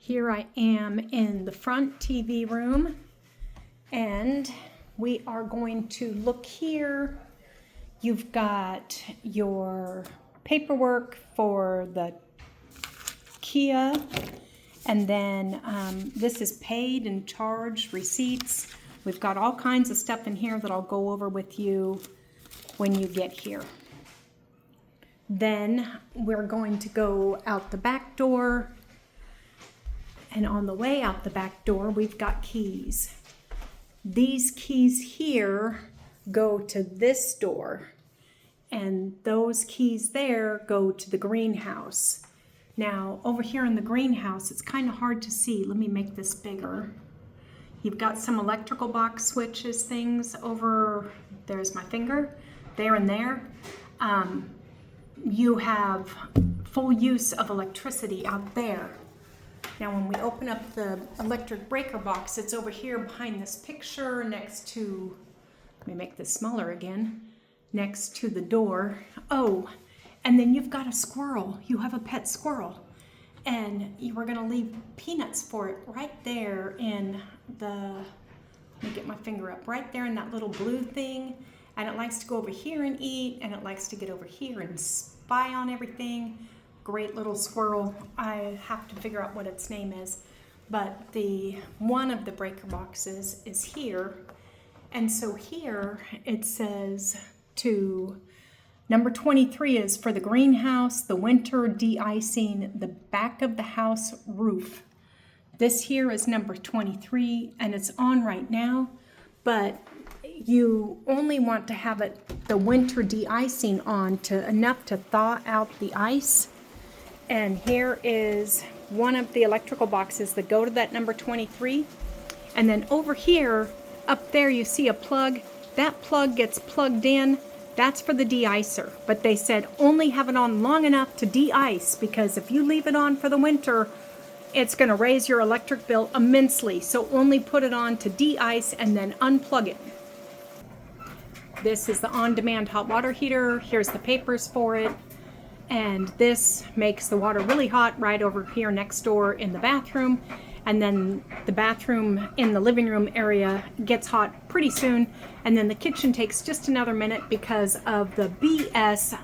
Here I am in the front TV room, and we are going to look here. You've got your paperwork for the Kia, and then this is paid and charged receipts. We've got all kinds of stuff in here that I'll go over with you when you get here. Then we're going to go out the back door, and on the way out the back door we've got keys. These keys here go to this door, and those keys there go to the greenhouse. Now over here in the greenhouse it's kind of hard to see. Let me make this bigger. You've got some electrical box switches things over, there's my finger, there and there. You have full use of electricity out there. Now when we open up the electric breaker box, it's over here behind this picture next to, let me make this smaller again, next to the door. Oh, and then you've got a squirrel. You have a pet squirrel. And you were gonna leave peanuts for it right there in the, let me get my finger up, right there in that little blue thing. And it likes to go over here and eat, and it likes to get over here and spy on everything. Great little squirrel. I have to figure out what its name is. But the one of the breaker boxes is here. And so here it says to number 23 is for the greenhouse, the winter de-icing, the back of the house roof. This here is number 23, and it's on right now, but you only want to have it, the winter de-icing on to enough to thaw out the ice. And here is one of the electrical boxes that go to that number 23. And then over here, up there you see a plug. That plug gets plugged in. That's for the de-icer. But they said only have it on long enough to de-ice, because if you leave it on for the winter, it's going to raise your electric bill immensely. So only put it on to de-ice and then unplug it. This is the on-demand hot water heater. Here's the papers for it. And this makes the water really hot right over here next door in the bathroom. And then the bathroom in the living room area gets hot pretty soon. And then the kitchen takes just another minute because of the BS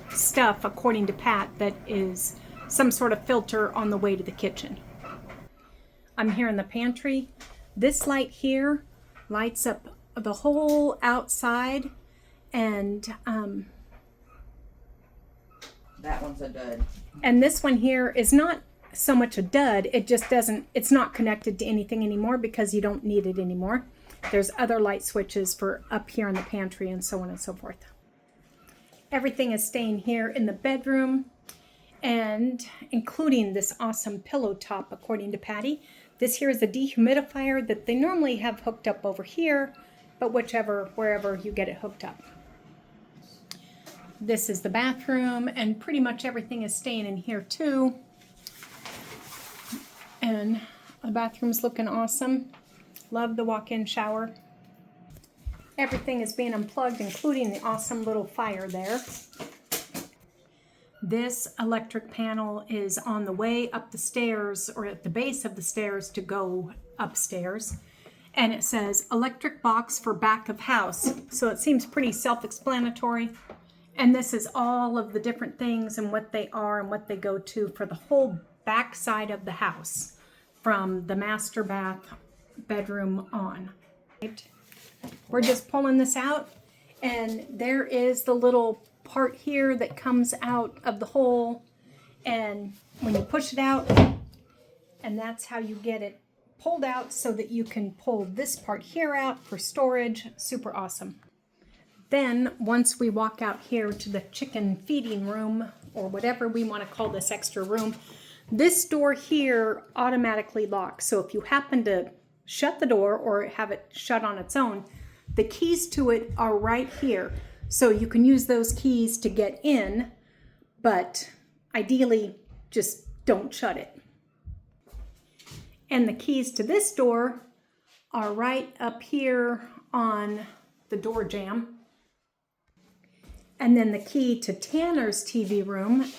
stuff, according to Pat, that is some sort of filter on the way to the kitchen. I'm here in the pantry. This light here lights up the whole outside, and that one's a dud. And this one here is not so much a dud, it just doesn't, it's not connected to anything anymore because you don't need it anymore. There's other light switches for up here in the pantry and so on and so forth. Everything is staying here in the bedroom, and including this awesome pillow top, according to Patty. This here is a dehumidifier that they normally have hooked up over here, but wherever you get it hooked up. This is the bathroom, and pretty much everything is staying in here too. And the bathroom's looking awesome. Love the walk-in shower. Everything is being unplugged, including the awesome little fire there. This electric panel is on the way up the stairs, or at the base of the stairs to go upstairs. And it says electric box for back of house. So it seems pretty self-explanatory. And this is all of the different things and what they are and what they go to for the whole back side of the house, from the master bath bedroom on. We're just pulling this out, and there is the little part here that comes out of the hole, and when you push it out, and that's how you get it pulled out so that you can pull this part here out for storage. Super awesome. Then once we walk out here to the chicken feeding room, or whatever we want to call this extra room, this door here automatically locks. So if you happen to shut the door or have it shut on its own, the keys to it are right here. So you can use those keys to get in, but ideally just don't shut it. And the keys to this door are right up here on the door jamb. And then the key to Tanner's TV room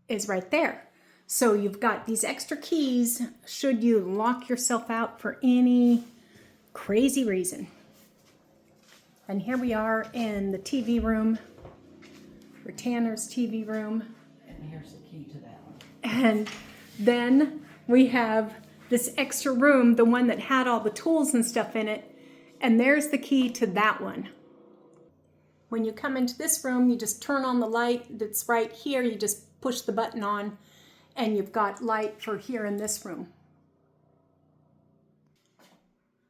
is right there. So you've got these extra keys should you lock yourself out for any crazy reason. And here we are in the TV room, or Tanner's TV room. And here's the key to that one. And then we have this extra room, the one that had all the tools and stuff in it. And there's the key to that one. When you come into this room, you just turn on the light that's right here. You just push the button on and you've got light for here in this room.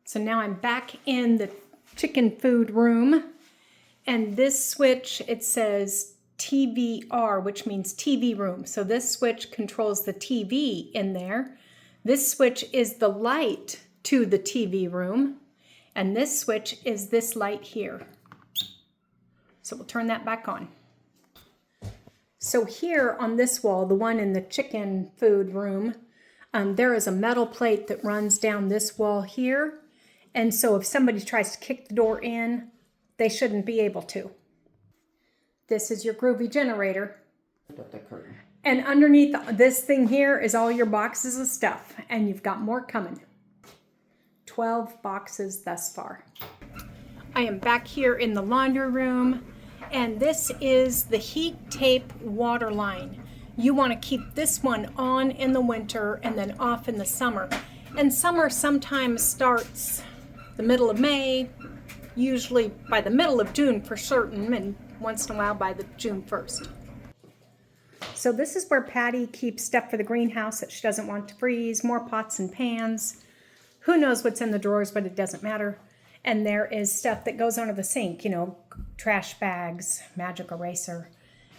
So now I'm back in the chicken food room, and this switch, it says TVR, which means TV room. So this switch controls the TV in there. This switch is the light to the TV room, and this switch is this light here. So we'll turn that back on. So here on this wall, the one in the chicken food room, there is a metal plate that runs down this wall here. And so if somebody tries to kick the door in, they shouldn't be able to. This is your Groovy generator. Lift up the curtain. And underneath this thing here is all your boxes of stuff. And you've got more coming. 12 boxes thus far. I am back here in the laundry room. And this is the heat tape water line. You want to keep this one on in the winter and then off in the summer. And summer sometimes starts the middle of May, usually by the middle of June for certain, and once in a while by the June 1st. So this is where Patty keeps stuff for the greenhouse that she doesn't want to freeze, more pots and pans. Who knows what's in the drawers, but it doesn't matter. And there is stuff that goes under the sink, you know, trash bags, magic eraser.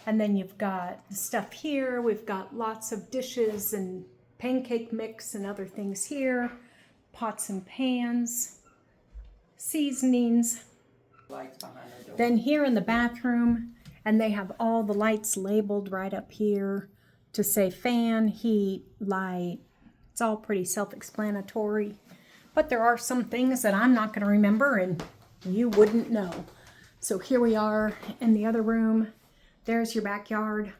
And then you've got the stuff here. We've got lots of dishes and pancake mix and other things here. Pots and pans, seasonings. Lights behind the door. Then here in the bathroom, and they have all the lights labeled right up here to say fan, heat, light. It's all pretty self-explanatory. But there are some things that I'm not going to remember and you wouldn't know. So here we are in the other room. There's your backyard.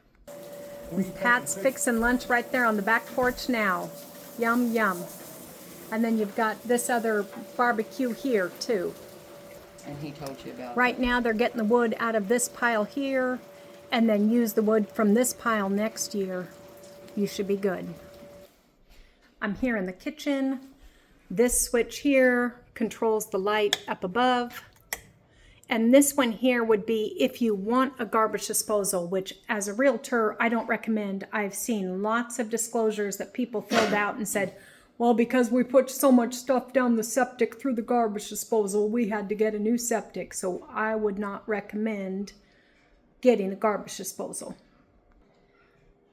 And Pat's fixing lunch right there on the back porch now. Yum, yum. And then you've got this other barbecue here too. And he told you about Right now they're getting the wood out of this pile here and then use the wood from this pile next year. You should be good. I'm here in the kitchen. This switch here controls the light up above. And this one here would be if you want a garbage disposal, which as a realtor, I don't recommend. I've seen lots of disclosures that people filled out and said, well, because we put so much stuff down the septic through the garbage disposal, we had to get a new septic. So I would not recommend getting a garbage disposal.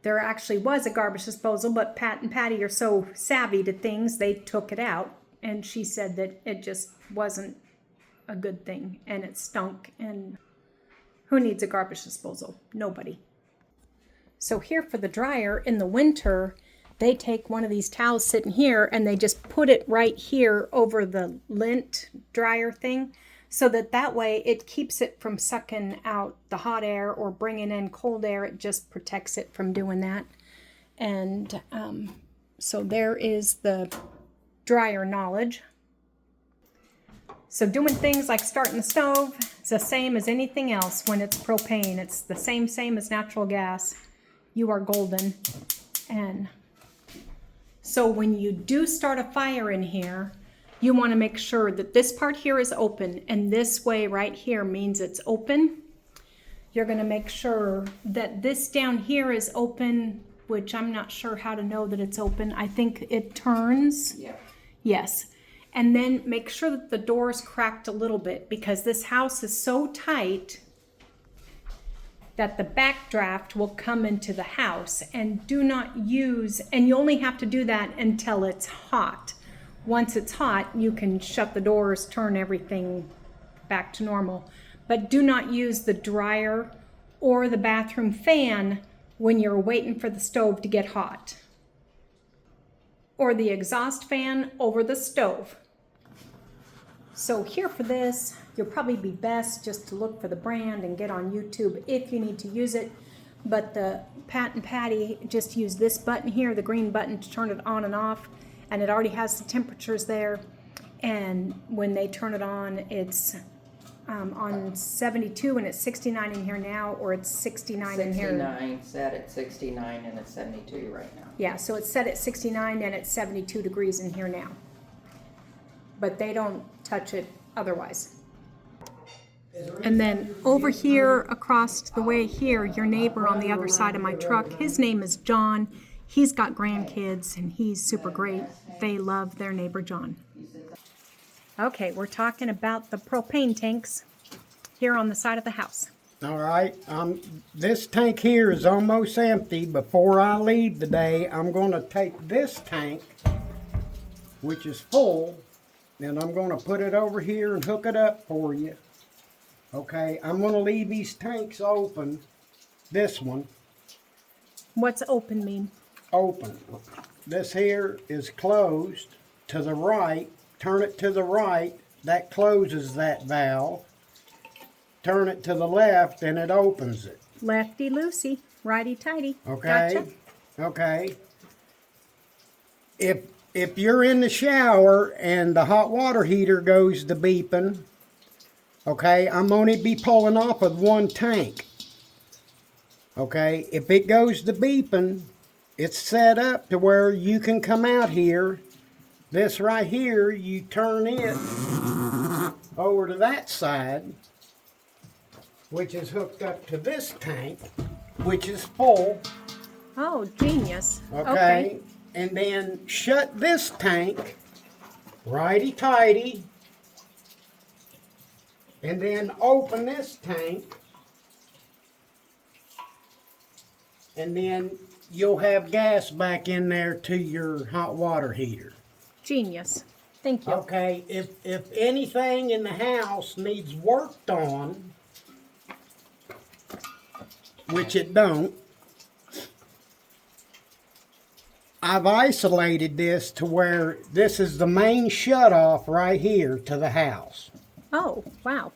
There actually was a garbage disposal, but Pat and Patty are so savvy to things, they took it out. And she said that it just wasn't a good thing and it stunk. And who needs a garbage disposal? Nobody. So here for the dryer in the winter, they take one of these towels sitting here and they just put it right here over the lint dryer thing so that way it keeps it from sucking out the hot air or bringing in cold air. It just protects it from doing that. And so there is the dryer knowledge. So doing things like starting the stove is the same as anything else when it's propane. It's the same as natural gas. You are golden. And so when you do start a fire in here, you want to make sure that this part here is open, and this way right here means it's open. You're going to make sure that this down here is open, which I'm not sure how to know that it's open. I think it turns. Yep. Yes. And then make sure that the door is cracked a little bit because this house is so tight that the backdraft will come into the house. And do not use, and you only have to do that until it's hot. Once it's hot, you can shut the doors, turn everything back to normal. But do not use the dryer or the bathroom fan when you're waiting for the stove to get hot. Or the exhaust fan over the stove. So here for this, you'll probably be best just to look for the brand and get on YouTube if you need to use it. but the Pat and Patty just use this button here, the green button, to turn it on and off, and it already has the temperatures there. And when they turn it on, it's on 72 and it's 69 in here now, or it's 69 in here. 69, set at 69 and it's 72 right now. Yeah, so it's set at 69 and it's 72 degrees in here now. But they don't touch it otherwise. And then over here, across the way here, your neighbor on the other side of my truck, his name is John. He's got grandkids and he's super great. They love their neighbor John. Okay, we're talking about the propane tanks here on the side of the house. All right, this tank here is almost empty. Before I leave today, I'm going to take this tank, which is full, and I'm going to put it over here and hook it up for you. Okay, I'm going to leave these tanks open. This one, What's open mean? open. This here is closed to the right. Turn it to the right, that closes that valve. Turn it to the left and it opens it. Lefty loosey, righty tighty. Okay? Gotcha. Okay. If you're in the shower and the hot water heater goes to beeping, okay, I'm only be pulling off of one tank. Okay, if it goes to beeping, it's set up to where you can come out here. This right here, you turn it over to that side, which is hooked up to this tank, which is full. Oh, genius. Okay. And then shut this tank, righty-tighty, and then open this tank, and then you'll have gas back in there to your hot water heater. Genius. Thank you. Okay, if anything in the house needs worked on, which it don't, I've isolated this to where this is the main shutoff right here to the house. Oh, wow.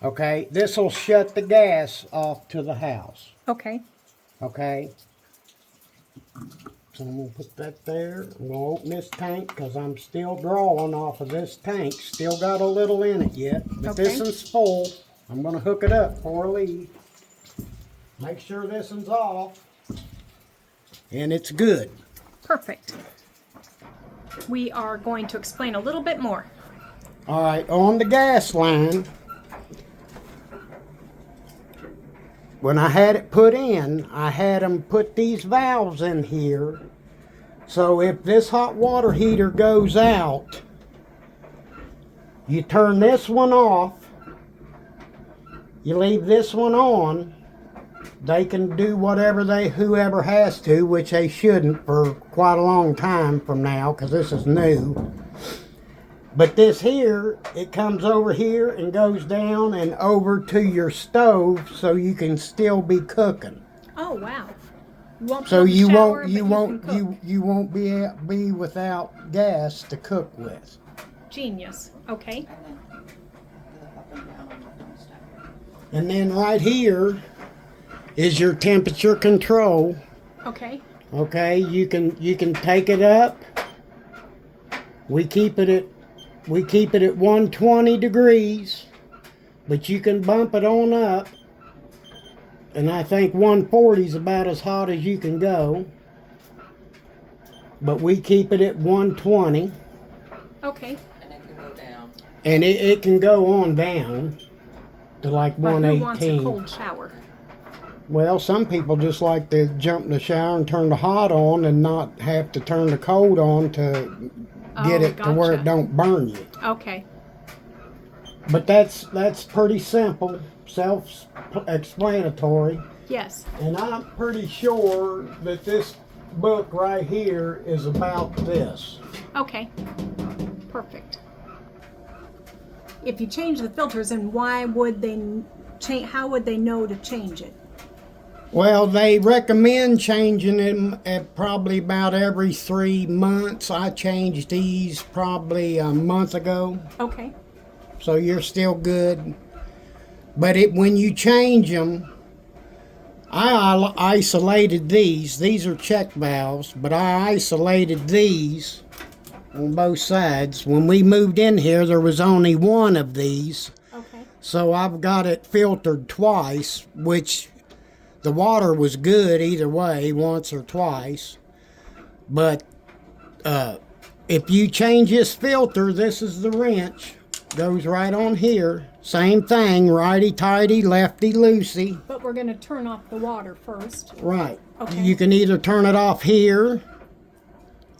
Okay, this will shut the gas off to the house. Okay. Okay. So I'm going to put that there. I'm going to open this tank because I'm still drawing off of this tank. Still got a little in it yet. But this Okay. one's full. I'm going to hook it up before I leave. Make sure this one's off. And it's good. Perfect. We are going to explain a little bit more. All right, on the gas line, when I had it put in, I had them put these valves in here. So if this hot water heater goes out, you turn this one off, you leave this one on. They can do whatever whoever has to, which they shouldn't for quite a long time from now, because this is new. But this here, it comes over here and goes down and over to your stove, so you can still be cooking. Oh, wow. You won't So be able to shower, but can you won't be without gas to cook with. cook. Genius. Okay. And then the up and down on the thermostat. And then right here is your temperature control. Okay. Okay, you can take it up. We keep it at 120 degrees, but you can bump it on up. And I think 140 is about as hot as you can go. But we keep it at 120. Okay. And it can go down. And it can go on down to like But who wants a 118. cold shower? Well, some people just like to jump in the shower and turn the hot on and not have to turn the cold on to get it to where it gotcha. don't burn you. Okay. But that's pretty simple, self-explanatory. Yes. And I'm pretty sure that this book right here is about this. Okay. Perfect. If you change the filters, then why would they change? How would they know to change it? Well, they recommend changing them at probably about every 3 months. I changed these probably a month ago, Okay. so you're still good. But when you change them, I isolated these. These are check valves, but I isolated these on both sides. When we moved in here, there was only one of these. Okay. So I've got it filtered twice, which the water was good either way, once or twice. But if you change this filter, this is the wrench. Goes right on here. Same thing, righty-tighty, lefty-loosey. But we're going to turn off the water first. Right. Okay. You can either turn it off here,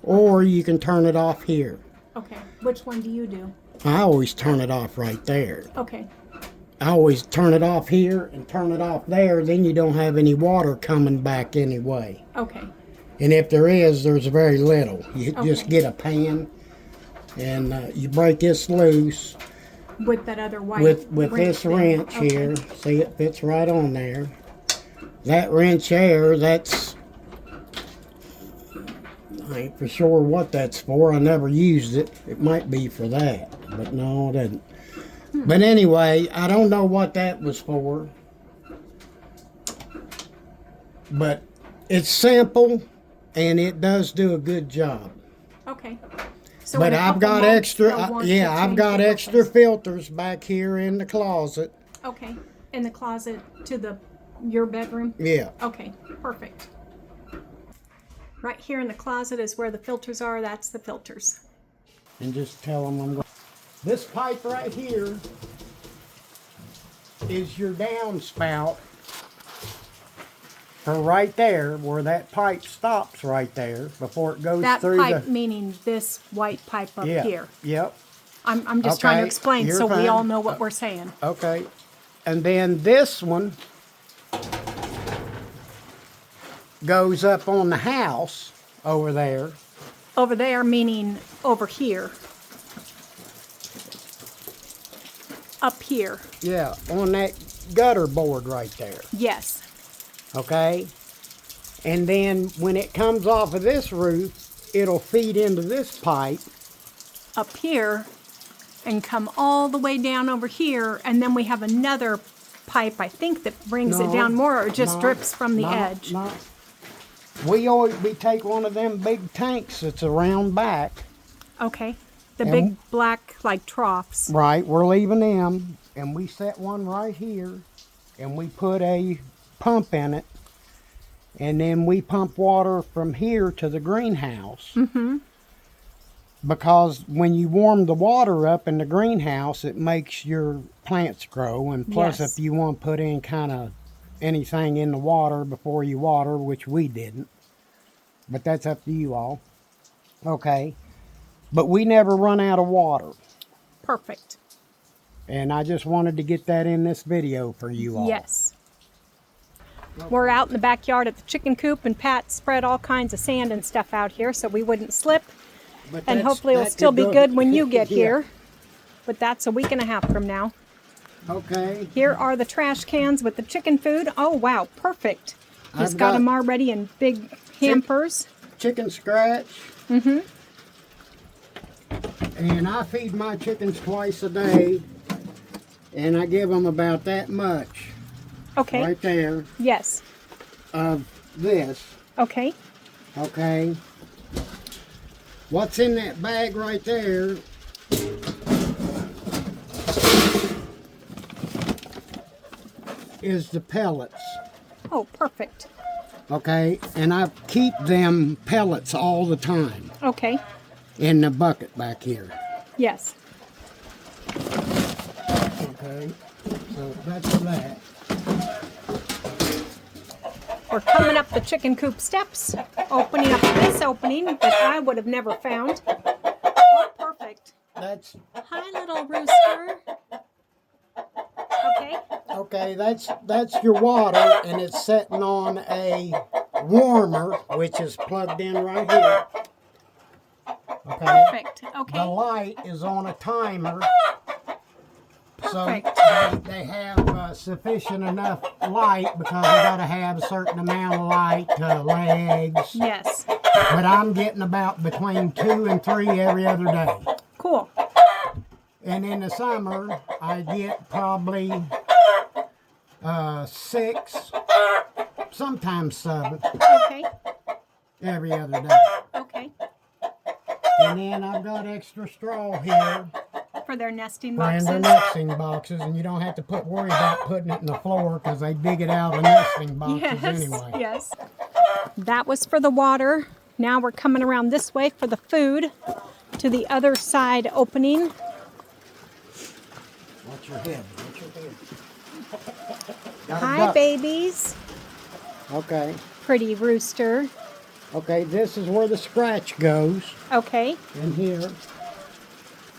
or you can turn it off here. Okay. Which one do you do? I always turn it off right there. Okay. I always turn it off here and turn it off there, then you don't have any water coming back anyway. Okay. And if there is, there's very little. You just Okay. get a pan and you break this loose With that other white with this thing. wrench Okay. here. See, it fits right on there. That wrench there, that's, I ain't for sure what that's for. I never used it. It might be for that, but no, it didn't. But anyway, I don't know what that was for. But it's simple and it does do a good job. Okay. So But in a I've couple got months, extra, they'll want to yeah, I've change got the extra filters. filters back here in the closet. Okay. In the closet to your bedroom? Yeah. Okay. Perfect. Right here in the closet is where the filters are. That's the filters. And just tell them I'm going. This pipe right here is your downspout for right there, where that pipe stops right there before it goes That through pipe the. meaning this white pipe up Yeah. here. Yep. I'm just trying to Okay, explain you're so we fine. all know what we're saying. Okay. And then this one goes up on the house over there. Over there meaning over here. Up here. Yeah, on that gutter board right there. Yes. Okay? And then when it comes off of this roof, it'll feed into this pipe. Up here and come all the way down over here, and then we have another pipe, I think, that brings it No, down more, or it just no, drips from the no, edge. no. We take one of them big tanks that's around back. Okay. The And- big black, like, troughs. Right, we're leaving them, and we set one right here, and we put a pump in it, and then we pump water from here to the greenhouse. Mm-hmm. Because when you warm the water up in the greenhouse, it makes your plants grow, and plus Yes. if you want to put in kind of anything in the water before you water, which we didn't, but that's up to you all. Okay, but we never run out of water. Perfect. And I just wanted to get that in this video for you all. Yes. We're out in the backyard at the chicken coop, and Pat spread all kinds of sand and stuff out here so we wouldn't slip. But And that's- hopefully it'll that still could be go- good when you get Yeah. here. But that's a week and a half from now. Okay. Here are the trash cans with the chicken food. Oh, wow, perfect. He's I've got got- them already in big hampers. Chicken scratch. Mm-hmm. And I feed my chickens twice a day. And I give them about that much. Okay, Right there. yes. Of this. Okay, Okay. What's in that bag right there is the pellets. oh, perfect. Okay, and I keep them pellets all the time Okay, in the bucket back here. yes. Okay, so that's that. We're coming up the chicken coop steps, opening up this opening that I would have never found. Oh, perfect. That's Hi, little rooster. Okay, okay. That's your water, and it's sitting on a warmer, which is plugged in right here. Okay. perfect. The Okay, light is on a timer. perfect. So they have sufficient enough light because you got to have a certain amount of light to lay eggs. Yes, But I'm getting about between 2 and 3 every other day. cool. And in the summer, I get probably 6 sometimes 7, Okay. every other day. Okay. And then I've got extra straw here For their nesting for in boxes. their nesting boxes, and you don't have to worry about putting it in the floor because they dig it out of nesting boxes Yes. anyway. Yes. That was for the water. Now we're coming around this way for the food to the other side opening. Watch your head. Watch your head. Got a Hi, duck. babies. Okay. Pretty rooster. Okay, this is where the scratch goes, Okay. in here.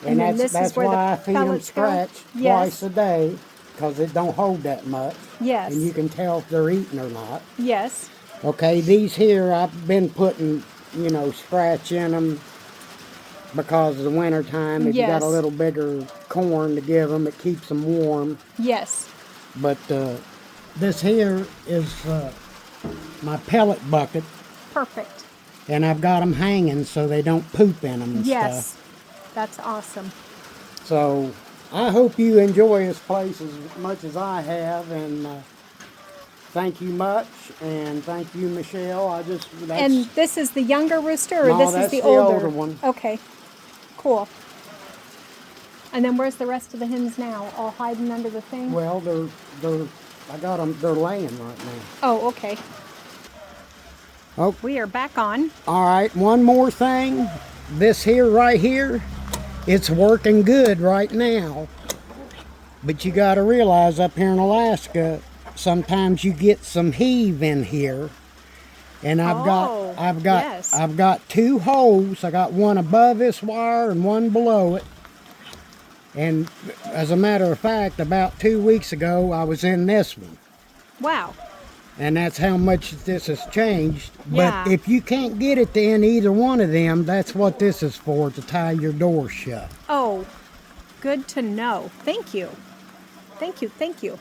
And then this is that's where the why I feed them pellets go? scratch Yes. twice a day, because it don't hold that much. Yes. And you can tell if they're eating or not. Yes. Okay, these here I've been putting, scratch in them because of the winter time. If you got a Yes. little bigger corn to give them, it keeps them warm. Yes. But this here is my pellet bucket, Perfect. and I've got them hanging so they don't poop in them and Yes. stuff. That's awesome. So I hope you enjoy this place as much as I have, and thank you much, and thank you, Michelle. And this is the younger rooster, or No, this is that's the the older? older one. Okay. Cool. And then where's the rest of the hens now? All hiding under the thing? Well, I got them. They're laying right now. Oh, okay. Oh, We are back on. all right. One more thing. This here, right here, it's working good right now. But you got to realize, up here in Alaska, sometimes you get some heave in here. And Oh, yes. I've got 2 holes. I got one above this wire and one below it. And as a matter of fact, about 2 weeks ago, I was in this one. Wow. And that's how much this has changed. Yeah. But if you can't get it in either one of them, that's what this is for, to tie your door shut. Oh, good to know. Thank you. Thank you. Thank you.